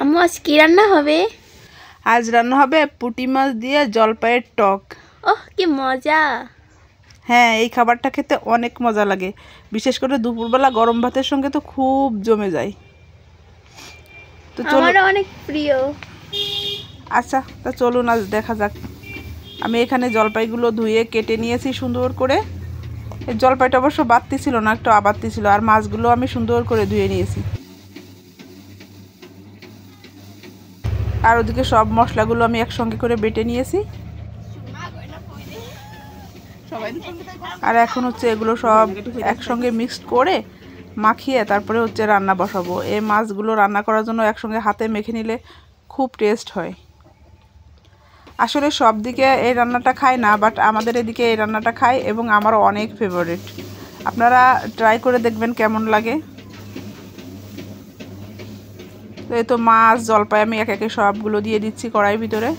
আম্মু আজ কি রান্না হবে? আজ রান্না হবে পুঁটি মাছ দিয়ে জলপাইয়ের টক। ওহ কি মজা! হ্যাঁ, এই খাবারটা খেতে অনেক মজা লাগে, বিশেষ করে দুপুরবেলা গরম ভাতের সঙ্গে তো খুব জমে যায়। তো চলো, আমারও অনেক প্রিয়। আচ্ছা তা চলুন আজ দেখা যাক। আমি এখানে জলপাইগুলো ধুয়ে কেটে নিয়েছি সুন্দর করে। এই জলপাইটা অবশ্য বাড়তি ছিল না, একটু আবাড়তি ছিল। আর মাছগুলো আমি সুন্দর করে ধুয়ে নিয়েছি। আর ওদিকে সব মশলাগুলো আমি একসঙ্গে করে বেটে নিয়েছি। আর এখন হচ্ছে এগুলো সব একসঙ্গে মিক্সড করে মাখিয়ে তারপরে হচ্ছে রান্না বসাবো। এই মাছগুলো রান্না করার জন্য একসঙ্গে হাতে মেখে নিলে খুব টেস্ট হয়। আসলে সব দিকে এই রান্নাটা খায় না, বাট আমাদের এদিকে এই রান্নাটা খায় এবং আমারও অনেক ফেভারিট। আপনারা ট্রাই করে দেখবেন কেমন লাগে। তো এই তো মাছ জলপাই আমি এক একে সবগুলো দিয়ে দিচ্ছি কড়াইয়ের ভিতরে।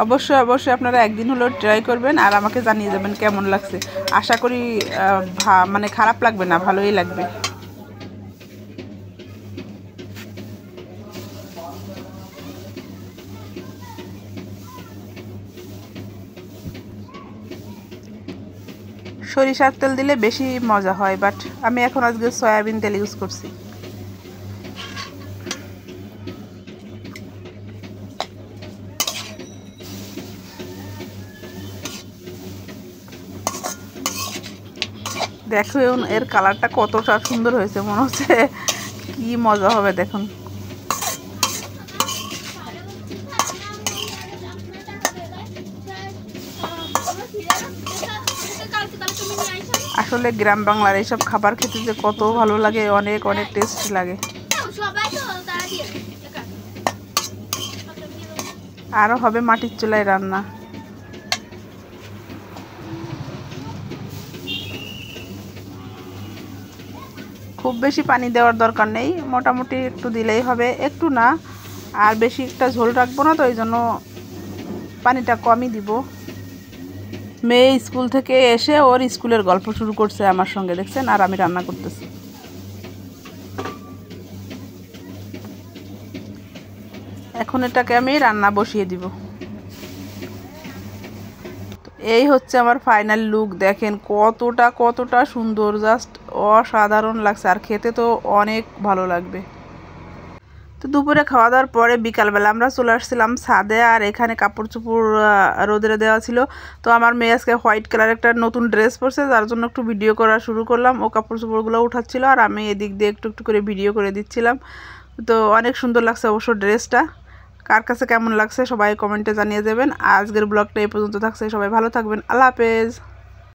অবশ্যই অবশ্যই আপনারা একদিন হলেও ট্রাই করবেন আর আমাকে জানিয়ে যাবেন কেমন লাগছে। আশা করি মানে খারাপ লাগবে না, ভালোই লাগবে। সরিষার তেল দিলে বেশি মজা হয়, বাট আমি এখন আজকে সয়াবিন তেল ইউজ করছি। দেখো এর কালারটা কতটা সুন্দর হয়েছে, মনে হচ্ছে কি মজা হবে দেখুন। আসলে গ্রাম বাংলার এইসব খাবার খেতে যে কত ভালো লাগে, অনেক অনেক টেস্টি লাগে। আরও হবে মাটির চুলায় রান্না। খুব বেশি পানি দেওয়ার দরকার নেই, মোটামুটি একটু দিলেই হবে, একটু না। আর বেশি একটা ঝোল রাখবো না, তো এই জন্য পানিটা কমই দিব। মেয়ে স্কুল থেকে এসে ওর স্কুলের গল্প শুরু করছে আমার সঙ্গে, দেখছেন, আর আমি রান্না করতেছি। এখন এটাকে আমি রান্না বসিয়ে দিব। এই হচ্ছে আমার ফাইনাল লুক, দেখেন কতটা কতটা সুন্দর, জাস্ট অসাধারণ লাগছে। আর খেতে তো অনেক ভালো লাগবে। তো দুপুরে খাওয়া দাওয়ার পরে বিকালবেলা আমরা চলে আসছিলাম ছাদে। আর এখানে কাপড় চোপড় রোদে দেওয়া ছিল। তো আমার মেয়ে আজকে হোয়াইট কালার একটা নতুন ড্রেস পরছে, যার জন্য একটু ভিডিও করা শুরু করলাম। ও কাপড় চোপড়গুলো উঠাচ্ছিল আর আমি এদিক দিয়ে একটু একটু করে ভিডিও করে দিচ্ছিলাম। তো অনেক সুন্দর লাগছে অবশ্য ড্রেসটা। কার কাছে কেমন লাগছে সবাই কমেন্টে জানিয়ে দেবেন। আজকের ব্লগটা এই পর্যন্ত থাকছে, সবাই ভালো থাকবেন, আল্লাহ হাফেজ।